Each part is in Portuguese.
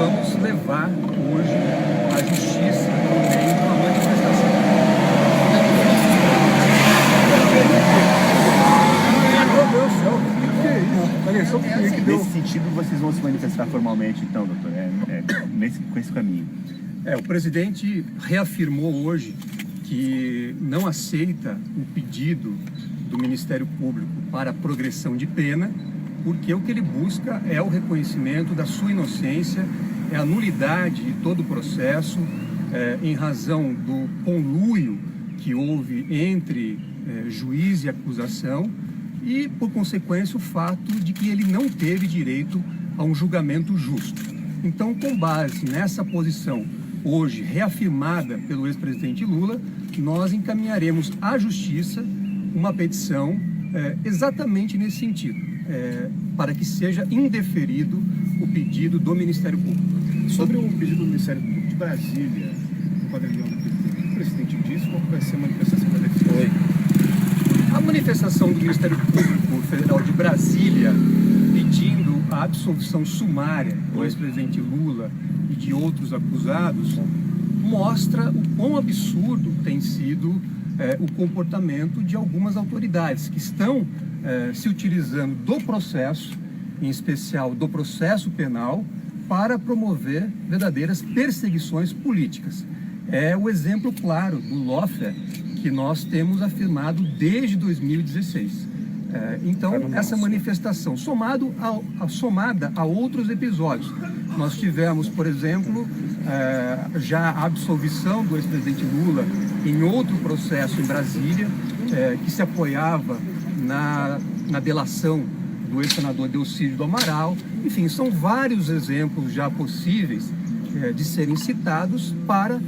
vamos levar hoje à justiça por meio de uma manifestação. Meu Deus do céu, o que é isso? Olha só o que deu. Nesse sentido, vocês vão se manifestar formalmente, então, doutor, com esse caminho? O presidente reafirmou hoje que não aceita o pedido do Ministério Público para progressão de pena, porque o que ele busca é o reconhecimento da sua inocência, é a nulidade de todo o processo, em razão do conluio que houve entre juiz e acusação e, por consequência, o fato de que ele não teve direito a um julgamento justo. Então, com base nessa posição hoje reafirmada pelo ex-presidente Lula, nós encaminharemos à Justiça uma petição exatamente nesse sentido, para que seja indeferido o pedido do Ministério Público. Sobre o pedido do Ministério Público de Brasília, no pavilhão do PT, o presidente disse qual vai ser a manifestação da defesa? A manifestação do Ministério Público Federal de Brasília pedindo a absolvição sumária do ex-presidente Lula e de outros acusados mostra o quão absurdo tem sido o comportamento de algumas autoridades que estão se utilizando do processo, em especial do processo penal, para promover verdadeiras perseguições políticas. É o exemplo claro do lawfare que nós temos afirmado desde 2016. Então, essa manifestação, somada a outros episódios. Nós tivemos, por exemplo, já a absolvição do ex-presidente Lula em outro processo em Brasília, que se apoiava na delação do ex-senador Delcídio do Amaral. Enfim, são vários exemplos já possíveis de serem citados para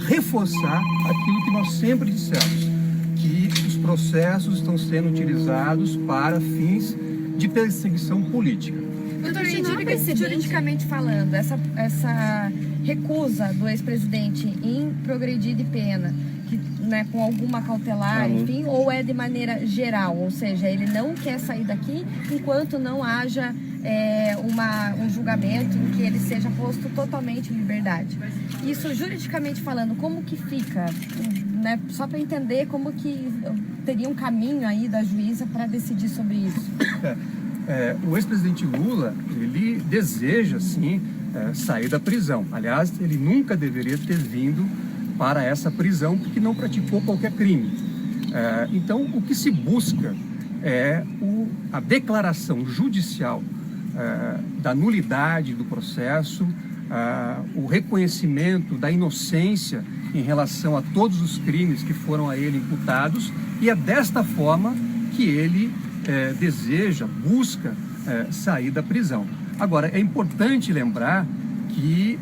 reforçar aquilo que nós sempre dissemos, que os processos estão sendo utilizados para fins de perseguição política. Doutor, juridicamente falando, essa recusa do ex-presidente em progredir de pena, que, com alguma cautelar, enfim, ou é de maneira geral, ou seja, ele não quer sair daqui enquanto não haja um julgamento em que ele seja posto totalmente em liberdade. Isso, juridicamente falando, como que fica? Só para entender como que teria um caminho aí da juíza para decidir sobre isso. O ex-presidente Lula, ele deseja, sim, sair da prisão. Aliás, ele nunca deveria ter vindo para essa prisão porque não praticou qualquer crime. Então, o que se busca é a declaração judicial da nulidade do processo, o reconhecimento da inocência em relação a todos os crimes que foram a ele imputados, e é desta forma que ele busca sair da prisão. Agora, é importante lembrar que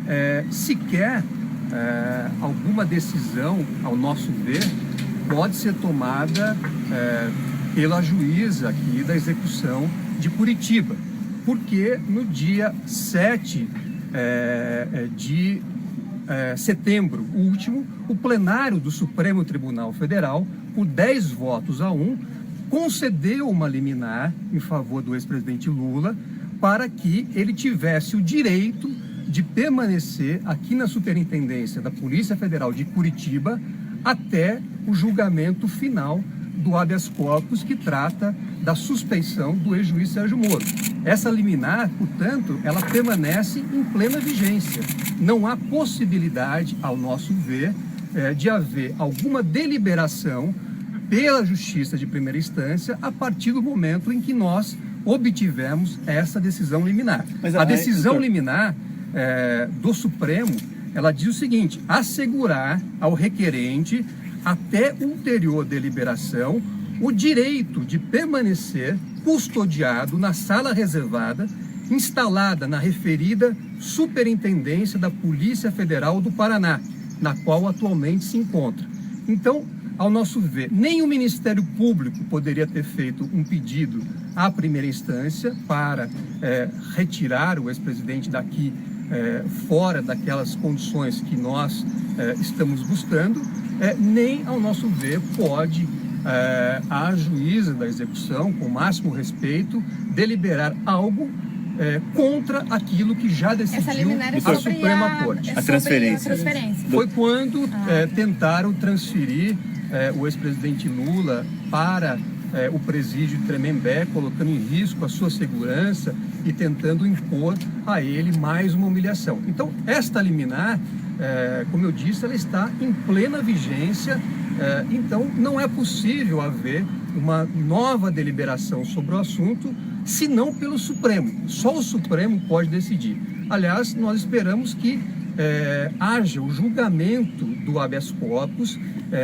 sequer alguma decisão, ao nosso ver, pode ser tomada pela juíza aqui da execução de Curitiba, porque no dia 7 de setembro último, o plenário do Supremo Tribunal Federal, por 10 votos a 1, concedeu uma liminar em favor do ex-presidente Lula para que ele tivesse o direito de permanecer aqui na Superintendência da Polícia Federal de Curitiba até o julgamento final do habeas corpus, que trata da suspeição do ex-juiz Sérgio Moro. Essa liminar, portanto, ela permanece em plena vigência. Não há possibilidade, ao nosso ver, de haver alguma deliberação pela Justiça de primeira instância a partir do momento em que nós obtivemos essa decisão liminar. A decisão liminar do Supremo, ela diz o seguinte: assegurar ao requerente, até ulterior deliberação, o direito de permanecer custodiado na sala reservada, instalada na referida Superintendência da Polícia Federal do Paraná, na qual atualmente se encontra. Então, ao nosso ver, nem o Ministério Público poderia ter feito um pedido à primeira instância para retirar o ex-presidente daqui fora daquelas condições que nós estamos buscando, nem, ao nosso ver, pode a juíza da execução, com o máximo respeito, deliberar algo contra aquilo que já decidiu Essa liminar é a sobre Suprema Corte. é A transferência. sobre a transferência. Foi quando tentaram transferir o ex-presidente Lula para o presídio de Tremembé, colocando em risco a sua segurança e tentando impor a ele mais uma humilhação. Então, esta liminar, como eu disse, ela está em plena vigência, então não é possível haver uma nova deliberação sobre o assunto, senão pelo Supremo. Só o Supremo pode decidir. Aliás, nós esperamos que haja o julgamento do habeas corpus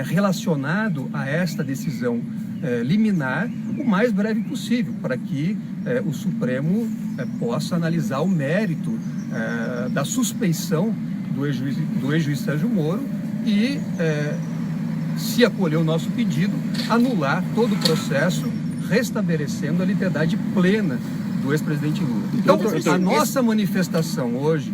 relacionado a esta decisão liminar o mais breve possível, para que o Supremo possa analisar o mérito da suspeição do ex-juiz Sérgio Moro e, se acolher o nosso pedido, anular todo o processo, restabelecendo a liberdade plena do ex-presidente Lula. Então, a nossa manifestação hoje,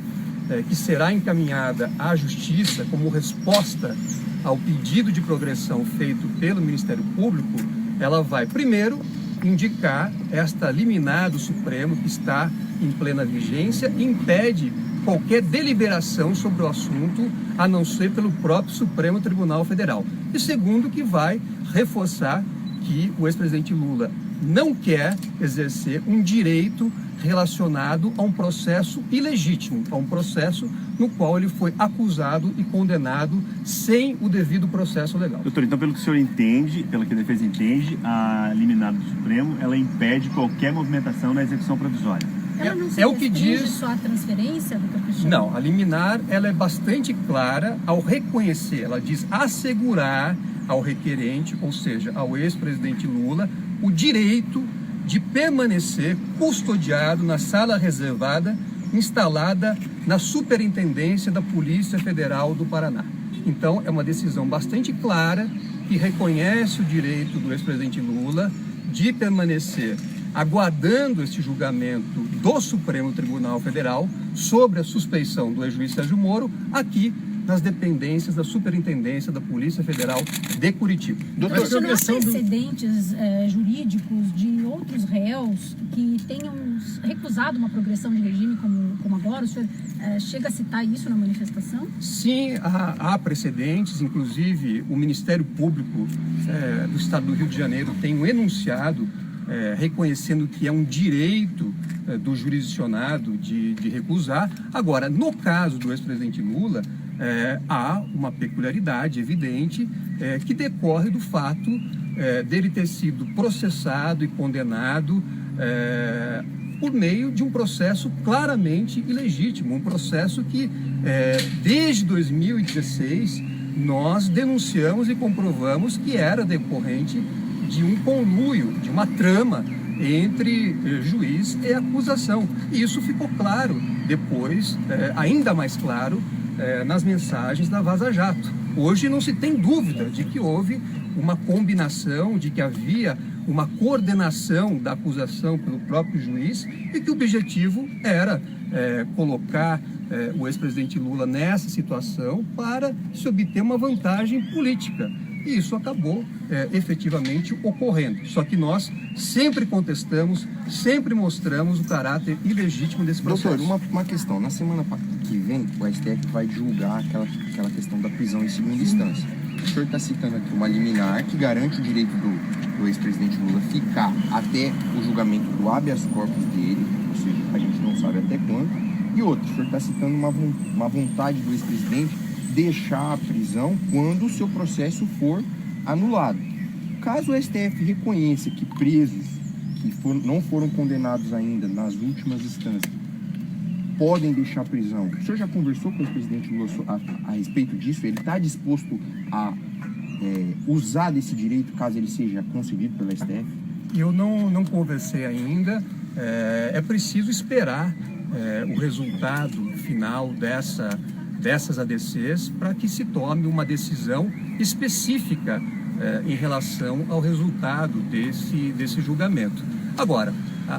que será encaminhada à Justiça como resposta ao pedido de progressão feito pelo Ministério Público, ela vai, primeiro, indicar esta liminar do Supremo, que está em plena vigência, e impede qualquer deliberação sobre o assunto, a não ser pelo próprio Supremo Tribunal Federal. E segundo, que vai reforçar que o ex-presidente Lula não quer exercer um direito relacionado a um processo ilegítimo, a um processo no qual ele foi acusado e condenado sem o devido processo legal. Doutor, então pelo que o senhor entende, pelo que a defesa entende, a liminar do Supremo, ela impede qualquer movimentação na execução provisória. Ela não se o que diz só a transferência, doutor Cristiano? Não, a liminar ela é bastante clara ao reconhecer, ela diz assegurar ao requerente, ou seja, ao ex-presidente Lula, o direito de permanecer custodiado na sala reservada instalada na Superintendência da Polícia Federal do Paraná. Então, é uma decisão bastante clara que reconhece o direito do ex-presidente Lula de permanecer aguardando esse julgamento do Supremo Tribunal Federal sobre a suspeição do ex-juiz Sérgio Moro aqui nas dependências da Superintendência da Polícia Federal de Curitiba. Doutor, não há precedentes jurídicos de outros réus que tenham recusado uma progressão de regime como agora? O senhor chega a citar isso na manifestação? Sim, há precedentes, inclusive o Ministério Público do Estado do Rio de Janeiro tem um enunciado reconhecendo que é um direito do jurisdicionado de recusar. Agora, no caso do ex-presidente Lula, há uma peculiaridade evidente que decorre do fato dele ter sido processado e condenado por meio de um processo claramente ilegítimo, um processo que desde 2016 nós denunciamos e comprovamos que era decorrente de um conluio, de uma trama entre juiz e acusação. E isso ficou claro depois, ainda mais claro, nas mensagens da Vaza Jato. Hoje não se tem dúvida de que houve uma combinação, de que havia uma coordenação da acusação pelo próprio juiz e que o objetivo era colocar o ex-presidente Lula nessa situação para se obter uma vantagem política. E isso acabou efetivamente ocorrendo. Só que nós sempre contestamos, sempre mostramos o caráter ilegítimo desse processo. Doutor, uma questão. Na semana que vem, o STF vai julgar aquela questão da prisão em segunda instância. O senhor está citando aqui uma liminar que garante o direito do ex-presidente Lula ficar até o julgamento do habeas corpus dele, ou seja, a gente não sabe até quando. E outro, o senhor está citando uma vontade do ex-presidente deixar a prisão quando o seu processo for anulado. Caso o STF reconheça que presos que não foram condenados ainda nas últimas instâncias podem deixar a prisão, o senhor já conversou com o presidente Lula a respeito disso? Ele está disposto a usar desse direito caso ele seja concedido pela STF? Eu não conversei ainda. É preciso esperar o resultado final dessas ADCs para que se tome uma decisão específica em relação ao resultado desse julgamento. Agora,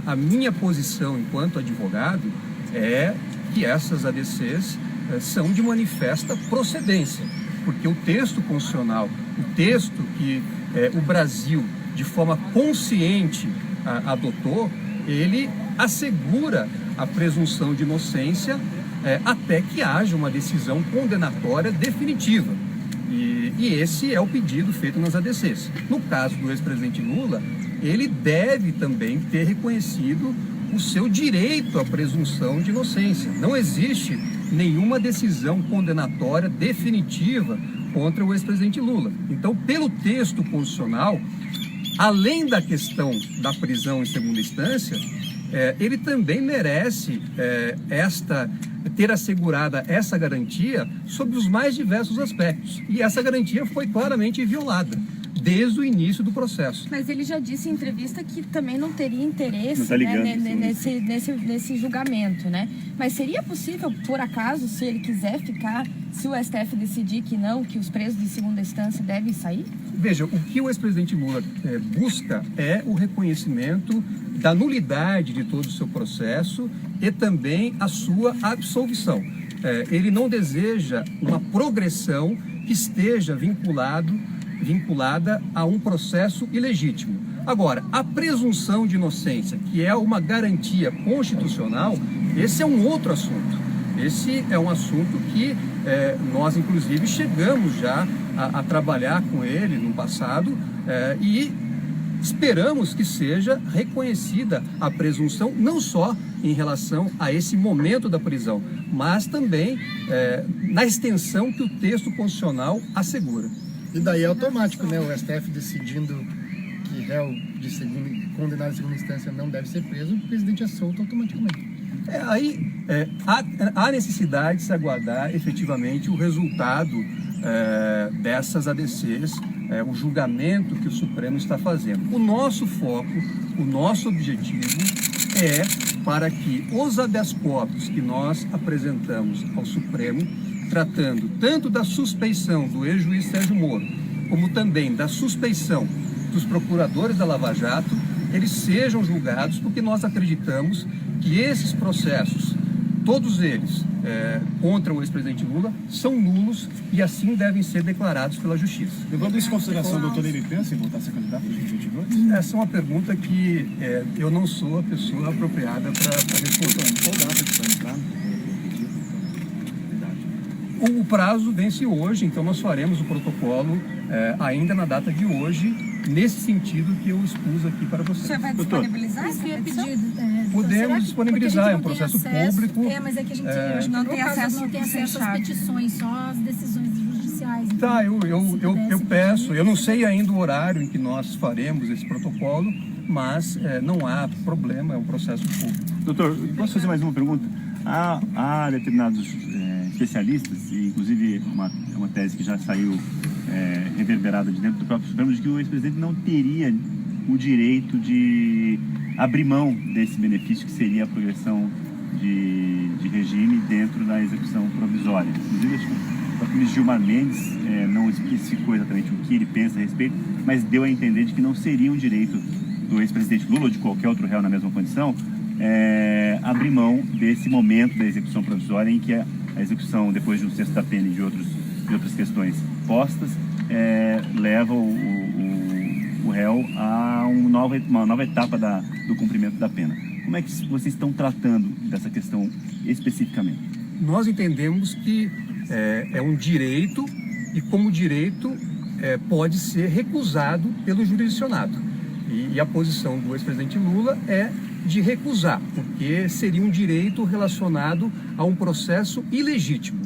a minha posição enquanto advogado é que essas ADCs são de manifesta procedência, porque o texto constitucional, o texto que o Brasil, de forma consciente, adotou, ele assegura a presunção de inocência até que haja uma decisão condenatória definitiva. E esse é o pedido feito nas ADCs. No caso do ex-presidente Lula, ele deve também ter reconhecido o seu direito à presunção de inocência. Não existe nenhuma decisão condenatória definitiva contra o ex-presidente Lula. Então, pelo texto constitucional, além da questão da prisão em segunda instância, ele também merece ter assegurada essa garantia sob os mais diversos aspectos. E essa garantia foi claramente violada desde o início do processo. Mas ele já disse em entrevista que também não teria interesse, tá ligando, nesse julgamento, né? Mas seria possível, por acaso, se ele quiser ficar, se o STF decidir que não, que os presos de segunda instância devem sair? Veja, o que o ex-presidente Lula busca é o reconhecimento da nulidade de todo o seu processo e também a sua absolvição. Ele não deseja uma progressão que esteja vinculada a um processo ilegítimo. Agora, a presunção de inocência, que é uma garantia constitucional, esse é um outro assunto. Esse é um assunto que nós, inclusive, chegamos já a trabalhar com ele no passado e esperamos que seja reconhecida a presunção, não só em relação a esse momento da prisão, mas também na extensão que o texto constitucional assegura. E daí é automático, né? O STF decidindo que réu condenado em segunda instância não deve ser preso, o presidente é solto automaticamente. Há necessidade de se aguardar efetivamente o resultado dessas ADCs, o julgamento que o Supremo está fazendo. O nosso foco, o nosso objetivo é para que os habeas corpus que nós apresentamos ao Supremo, tratando tanto da suspeição do ex-juiz Sérgio Moro, como também da suspeição dos procuradores da Lava Jato, eles sejam julgados, porque nós acreditamos que esses processos, todos eles contra o ex-presidente Lula, são nulos e assim devem ser declarados pela Justiça. Levando isso em consideração, doutor, ele pensa em voltar a ser candidato em 2022? Essa é uma pergunta que eu não sou a pessoa apropriada para responder. Qual data que vai entrar? O prazo vence hoje, então nós faremos o protocolo ainda na data de hoje, nesse sentido que eu expus aqui para você. Você vai disponibilizar essa Isso é petição? pedido. Podemos disponibilizar, é um processo público. Mas é que a gente não tem acesso não tem acesso às fechado. petições, só às decisões judiciais. Tá, Então, eu peço, eu não sei ainda o horário em que nós faremos esse protocolo, mas não há problema, é um processo público. Doutor, posso fazer mais uma pergunta? Há determinados especialistas, e inclusive uma tese que já saiu reverberada de dentro do próprio Supremo, de que o ex-presidente não teria o direito de abrir mão desse benefício que seria a progressão de regime dentro da execução provisória. Inclusive, acho que o próprio ministro Gilmar Mendes não especificou exatamente o que ele pensa a respeito, mas deu a entender de que não seria um direito do ex-presidente Lula ou de qualquer outro réu na mesma condição abrir mão desse momento da execução provisória em que a execução, depois de um sexto da pena e de outras questões postas, leva o réu a uma nova etapa do cumprimento da pena. Como é que vocês estão tratando dessa questão especificamente? Nós entendemos que é um direito e, como direito, pode ser recusado pelo jurisdicionado. E a posição do ex-presidente Lula é de recusar, porque seria um direito relacionado a um processo ilegítimo.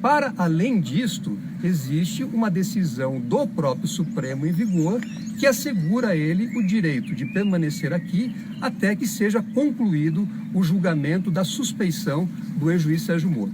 Para além disto, existe uma decisão do próprio Supremo em vigor que assegura a ele o direito de permanecer aqui até que seja concluído o julgamento da suspeição do ex-juiz Sérgio Moro.